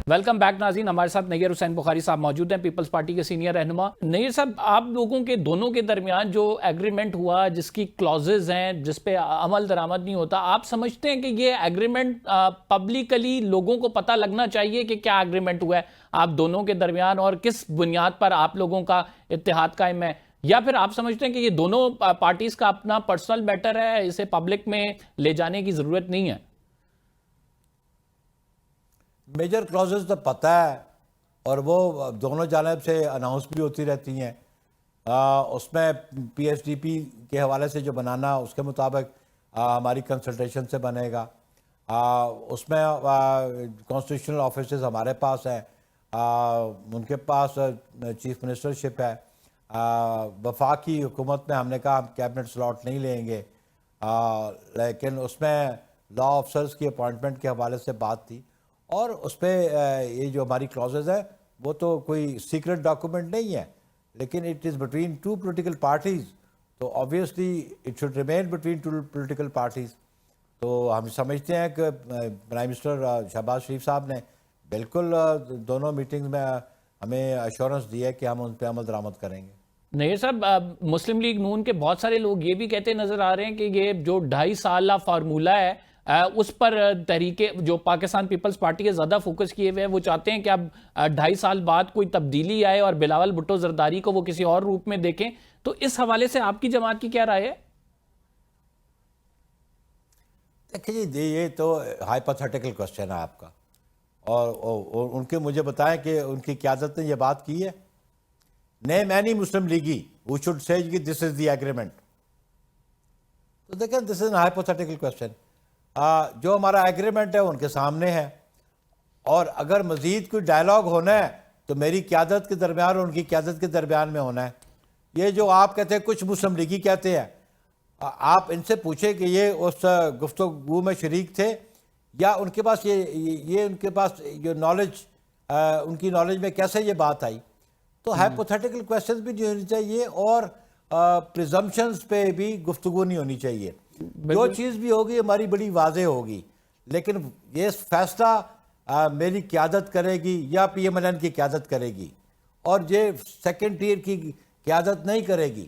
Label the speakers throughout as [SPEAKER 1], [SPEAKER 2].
[SPEAKER 1] Welcome back ناظرین، ہمارے ساتھ نیر حسین بخاری صاحب موجود ہیں، پیپلز پارٹی کے سینئر رہنما۔ نیر صاحب، آپ لوگوں کے دونوں کے درمیان جو ایگریمنٹ ہوا، جس کی کلوزز ہیں، جس پہ عمل درآمد نہیں ہوتا، آپ سمجھتے ہیں کہ یہ ایگریمنٹ پبلکلی لوگوں کو پتہ لگنا چاہیے کہ کیا ایگریمنٹ ہوا ہے آپ دونوں کے درمیان اور کس بنیاد پر آپ لوگوں کا اتحاد قائم ہے؟ یا پھر آپ سمجھتے ہیں کہ یہ دونوں پارٹیز کا اپنا پرسنل میٹر ہے، اسے پبلک میں لے جانے کی ضرورت نہیں ہے؟
[SPEAKER 2] میجر کلوزز تو پتہ ہے اور وہ دونوں جانب سے اناؤنس بھی ہوتی رہتی ہیں۔ اس میں پی ایس ڈی پی کے حوالے سے جو بنانا اس کے مطابق ہماری کنسلٹیشن سے بنے گا۔ اس میں کانسٹیٹیوشنل آفیسز ہمارے پاس ہیں، ان کے پاس چیف منسٹرشپ ہے۔ وفاقی حکومت میں ہم نے کہا ہم کیبنٹ سلاٹ نہیں لیں گے، لیکن اس میں لا آفسرز کی اپوائنٹمنٹ کے حوالے سے بات تھی، اور اس پہ یہ جو ہماری کلوزز ہیں وہ تو کوئی سیکرٹ ڈاکومنٹ نہیں ہے، لیکن it is between two political parties, تو obviously it should remain between two political parties. تو ہم سمجھتے ہیں کہ پرائم منسٹر شہباز شریف صاحب نے بالکل دونوں میٹنگز میں ہمیں ایشورنس دی ہے کہ ہم ان پہ عمل درآمد کریں گے۔
[SPEAKER 1] نیر صاحب، مسلم لیگ نون کے بہت سارے لوگ یہ بھی کہتے نظر آ رہے ہیں کہ یہ جو 2.5 سالہ فارمولہ ہے اس پر تحریک جو پاکستان پیپلز پارٹی کے زیادہ فوکس کیے ہوئے ہیں، وہ چاہتے ہیں کہ اب 2.5 سال بعد کوئی تبدیلی آئے اور بلاول بھٹو زرداری کو وہ کسی اور روپ میں دیکھیں، تو اس حوالے سے آپ کی جماعت کی کیا رائے ہے؟
[SPEAKER 2] دیکھیں جی، یہ تو ہائپوتھیٹیکل کوسچن ہے آپ کا، اور ان کے مجھے بتائیں کہ ان کی قیادت نے یہ بات کی ہے؟ نیم اینی مسلم لیگی who should say کہ this is the agreement. تو دیکھیں this is a hypothetical question. جو ہمارا ایگریمنٹ ہے ان کے سامنے ہے، اور اگر مزید کوئی ڈائلاگ ہونا ہے تو میری قیادت کے درمیان اور ان کی قیادت کے درمیان میں ہونا ہے۔ یہ جو آپ کہتے ہیں کچھ مسلم لیگی کہتے ہیں، آپ ان سے پوچھیں کہ یہ اس گفتگو میں شریک تھے یا ان کے پاس یہ ان کے پاس جو نالج، ان کی نالج میں کیسے یہ بات آئی؟ تو ہائپوتھیٹیکل کویسچنز بھی نہیں ہونی چاہیے، اور پریزمپشنز پہ بھی گفتگو نہیں ہونی چاہیے۔ جو چیز بھی ہوگی ہماری بڑی واضح ہوگی، لیکن یہ فیصلہ میری قیادت کرے گی یا پی ایم ایل این کی قیادت کرے گی، اور یہ سیکنڈ ٹیئر کی قیادت نہیں کرے گی،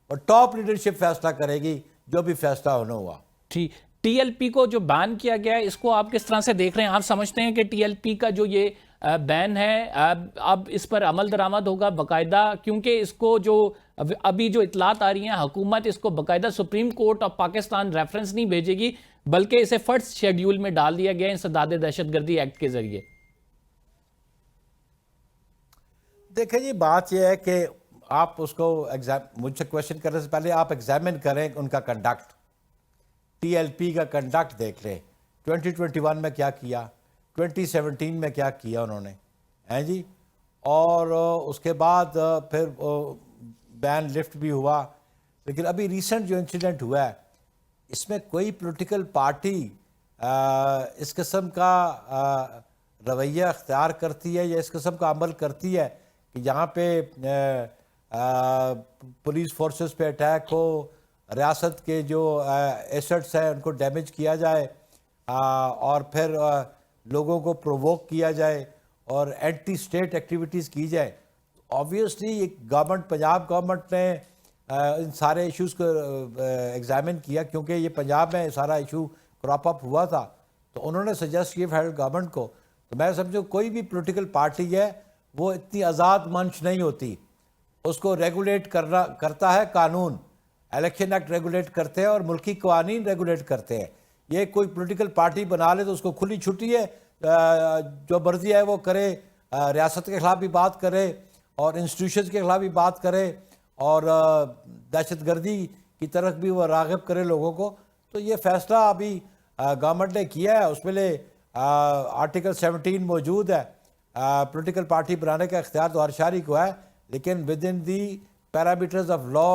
[SPEAKER 2] اور ٹاپ لیڈرشپ فیصلہ کرے گی جو بھی فیصلہ ہونا ہوا۔
[SPEAKER 1] ٹی ایل پی کو جو بین کیا گیا ہے، اس کو آپ کس طرح سے دیکھ رہے ہیں؟ آپ سمجھتے ہیں کہ ٹی ایل پی کا جو یہ بین ہے اب اس پر عمل درآمد ہوگا باقاعدہ؟ کیونکہ اس کو جو ابھی جو اطلاعات آ رہی ہیں، حکومت اس کو باقاعدہ supreme court of Pakistan reference نہیں بھیجے گی، بلکہ اسے فرسٹ شیڈیول میں ڈال دیا گیا انسداد دہشت گردی ایکٹ کے ذریعے۔
[SPEAKER 2] دیکھیں جی، بات یہ ہے کہ آپ اس کو مجھ سے کویشچن کرنے سے پہلے آپ ایگزامن کریں ان کا کنڈکٹ، ٹی ایل پی کا کنڈکٹ دیکھ لیں، 2021 میں کیا کیا، 2017 میں کیا کیا انہوں نے، ہیں جی، اور اس کے بعد پھر بین لفٹ بھی ہوا، لیکن ابھی ریسنٹ جو انسیڈنٹ ہوا ہے اس میں کوئی پولیٹیکل پارٹی اس قسم کا رویہ اختیار کرتی ہے یا اس قسم کا عمل کرتی ہے کہ جہاں پہ پولیس فورسز پہ اٹیک ہو، ریاست کے جو ایسٹس ہیں ان کو ڈیمیج کیا جائے، اور پھر لوگوں کو پرووک کیا جائے اور اینٹی اسٹیٹ ایکٹیویٹیز کی جائے۔ آبویسلی گورنمنٹ، پنجاب گورنمنٹ نے ان سارے ایشوز کو ایگزامن کیا، کیونکہ یہ پنجاب میں سارا ایشو کراپ اپ ہوا تھا، تو انہوں نے سجیسٹ کیا فیڈرل گورنمنٹ کو۔ تو میں سمجھوں کوئی بھی پولیٹیکل پارٹی ہے وہ اتنی آزاد منچ نہیں ہوتی، اس کو ریگولیٹ کرتا ہے قانون، الیکشن ایکٹ ریگولیٹ کرتے ہیں اور ملکی قوانین ریگولیٹ کرتے ہیں۔ یہ کوئی پولیٹیکل پارٹی بنا لے تو اس کو کھلی چھٹی ہے، جو مرضی ہے وہ کرے، ریاست کے خلاف بھی بات کرے اور انسٹیٹیوشنز کے خلاف بھی بات کرے، اور دہشت گردی کی طرف بھی وہ راغب کرے لوگوں کو۔ تو یہ فیصلہ ابھی گورنمنٹ نے کیا ہے، اس میں آرٹیکل 17 موجود ہے، پولیٹیکل پارٹی بنانے کا اختیار تو ہر شہری کو ہے، لیکن with in the parameters of law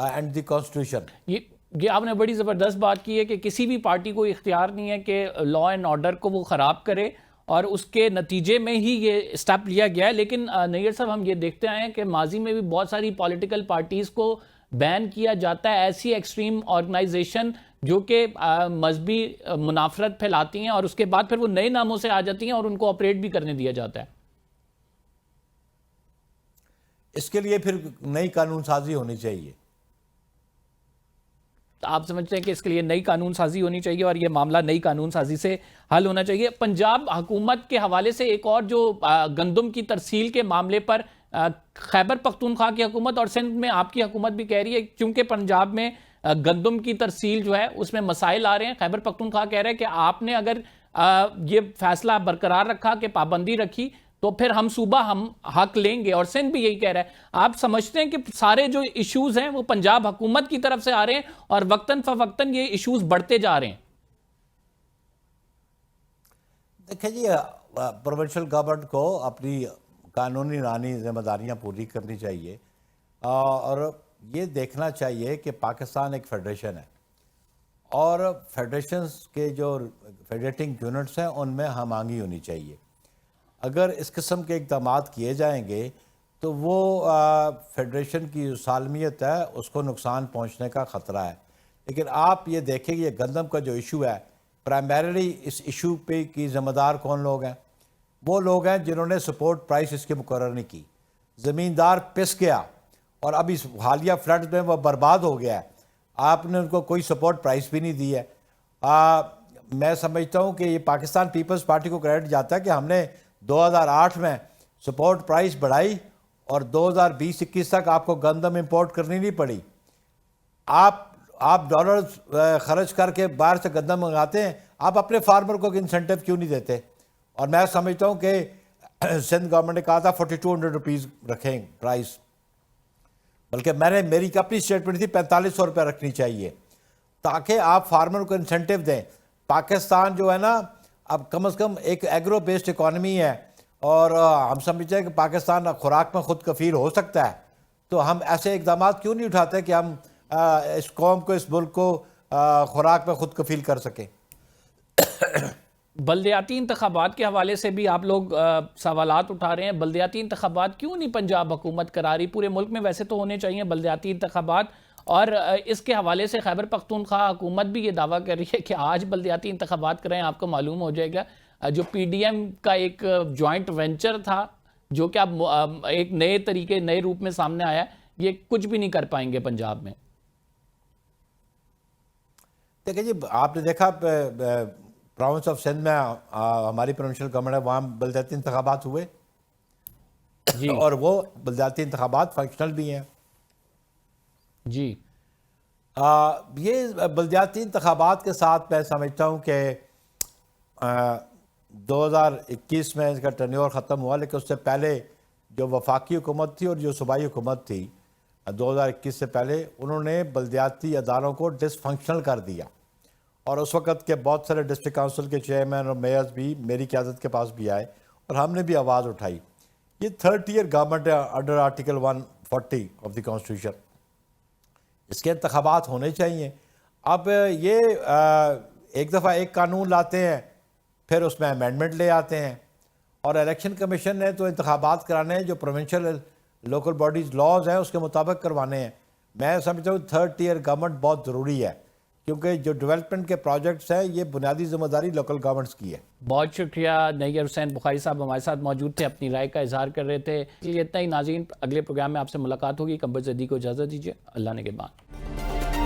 [SPEAKER 2] and the constitution.
[SPEAKER 1] یہ آپ نے بڑی زبردست بات کی ہے کہ کسی بھی پارٹی کو اختیار نہیں ہے کہ لا اینڈ آرڈر کو وہ خراب کرے، اور اس کے نتیجے میں ہی یہ اسٹیپ لیا گیا ہے۔ لیکن نیر صاحب، ہم یہ دیکھتے آئے ہیں کہ ماضی میں بھی بہت ساری پولیٹیکل پارٹیز کو بین کیا جاتا ہے، ایسی ایکسٹریم آرگنائزیشن جو کہ مذہبی منافرت پھیلاتی ہیں اور اس کے بعد پھر وہ نئے ناموں سے آ جاتی ہیں اور ان کو آپریٹ بھی کرنے دیا جاتا ہے؟
[SPEAKER 2] اس کے لیے پھر نئی قانون سازی ہونی چاہیے.
[SPEAKER 1] آپ سمجھتے ہیں کہ اس کے لیے نئی قانون سازی ہونی چاہیے اور یہ معاملہ نئی قانون سازی سے حل ہونا چاہیے؟ پنجاب حکومت کے حوالے سے ایک اور جو گندم کی ترسیل کے معاملے پر خیبر پختونخوا کی حکومت اور سندھ میں آپ کی حکومت بھی کہہ رہی ہے کیونکہ پنجاب میں گندم کی ترسیل جو ہے اس میں مسائل آ رہے ہیں. خیبر پختونخوا کہہ رہے ہیں کہ آپ نے اگر یہ فیصلہ برقرار رکھا کہ پابندی رکھی تو پھر ہم صوبہ ہم حق لیں گے، اور سندھ بھی یہی کہہ رہا ہے. آپ سمجھتے ہیں کہ سارے جو ایشوز ہیں وہ پنجاب حکومت کی طرف سے آ رہے ہیں اور وقتاً فوقتاً یہ ایشوز بڑھتے جا رہے ہیں؟
[SPEAKER 2] دیکھیں جی، پروونشل گورنمنٹ کو اپنی قانونی رانی ذمہ داریاں پوری کرنی چاہیے اور یہ دیکھنا چاہیے کہ پاکستان ایک فیڈریشن ہے اور فیڈریشنز کے جو فیڈریٹنگ یونٹس ہیں ان میں ہم آہنگی ہونی چاہیے. اگر اس قسم کے اقدامات کیے جائیں گے تو وہ فیڈریشن کی جو سالمیت ہے اس کو نقصان پہنچنے کا خطرہ ہے. لیکن آپ یہ دیکھیں کہ یہ گندم کا جو ایشو ہے، پرائمریلی اس ایشو پہ کی ذمہ دار کون لوگ ہیں؟ وہ لوگ ہیں جنہوں نے سپورٹ پرائس اس کی مقرر نہیں کی. زمیندار پس گیا اور اب اس حالیہ فلڈ میں وہ برباد ہو گیا ہے. آپ نے ان کو کوئی سپورٹ پرائس بھی نہیں دی ہے. میں سمجھتا ہوں کہ یہ پاکستان پیپلز پارٹی کو کریڈٹ جاتا ہے کہ ہم نے 2008 میں سپورٹ پرائس بڑھائی اور 2020-21 تک آپ کو گندم امپورٹ کرنی نہیں پڑی. آپ ڈالر خرچ کر کے باہر سے گندم منگاتے ہیں، آپ اپنے فارمر کو انسینٹیو کیوں نہیں دیتے؟ اور میں سمجھتا ہوں کہ سندھ گورنمنٹ نے کہا تھا 4200 روپیز رکھیں پرائس، بلکہ میری اپنی اسٹیٹمنٹ تھی 4500 روپے رکھنی چاہیے تاکہ آپ فارمر کو انسینٹیو دیں. پاکستان جو ہے نا اب کم از کم ایک ایگرو بیسڈ اکانومی ہے اور ہم سمجھتے ہیں کہ پاکستان خوراک میں خود کفیل ہو سکتا ہے. تو ہم ایسے اقدامات کیوں نہیں اٹھاتے کہ ہم اس قوم کو، اس ملک کو خوراک میں خود کفیل کر سکیں؟
[SPEAKER 1] بلدیاتی انتخابات کے حوالے سے بھی آپ لوگ سوالات اٹھا رہے ہیں. بلدیاتی انتخابات کیوں نہیں پنجاب حکومت کرا رہی؟ پورے ملک میں ویسے تو ہونے چاہیے بلدیاتی انتخابات، اور اس کے حوالے سے خیبر پختونخوا حکومت بھی یہ دعویٰ کر رہی ہے کہ آج بلدیاتی انتخابات کریں. آپ کو معلوم ہو جائے گا جو پی ڈی ایم کا ایک جوائنٹ وینچر تھا جو کہ اب ایک نئے طریقے، نئے روپ میں سامنے آیا، یہ کچھ بھی نہیں کر پائیں گے پنجاب میں.
[SPEAKER 2] دیکھیں جی، آپ نے دیکھا پروونس آف سندھ میں ہماری پروونشل گورنمنٹ ہے، وہاں بلدیاتی انتخابات ہوئے
[SPEAKER 1] جی
[SPEAKER 2] اور وہ بلدیاتی انتخابات فنکشنل بھی ہیں.
[SPEAKER 1] جی
[SPEAKER 2] یہ بلدیاتی انتخابات کے ساتھ میں سمجھتا ہوں کہ 2021 میں اس کا ٹرنیور ختم ہوا، لیکن اس سے پہلے جو وفاقی حکومت تھی اور جو صوبائی حکومت تھی 2021 سے پہلے، انہوں نے بلدیاتی اداروں کو ڈس فنکشنل کر دیا اور اس وقت کے بہت سارے ڈسٹرکٹ کونسل کے چیئرمین اور میئرز بھی میری قیادت کے پاس بھی آئے اور ہم نے بھی آواز اٹھائی. یہ 3rd ایئر گورنمنٹ ہے under article 140 of the constitution. اس کے انتخابات ہونے چاہیے. اب یہ ایک دفعہ ایک قانون لاتے ہیں پھر اس میں امینڈمنٹ لے آتے ہیں، اور الیکشن کمیشن نے تو انتخابات کرانے ہیں جو پروونشل لوکل باڈیز لاز ہیں اس کے مطابق کروانے ہیں. میں سمجھتا ہوں 3rd ایئر گورنمنٹ بہت ضروری ہے کیونکہ جو ڈیولپمنٹ کے پروجیکٹس ہیں یہ بنیادی ذمہ داری لوکل گورنمنٹس کی ہے.
[SPEAKER 1] بہت شکریہ. نیگر حسین بخاری صاحب ہمارے ساتھ موجود تھے، اپنی رائے کا اظہار کر رہے تھے. اتنا ہی ناظرین، اگلے پروگرام میں آپ سے ملاقات ہوگی. قمر زدی کو اجازت دیجیے. اللہ نگہبان.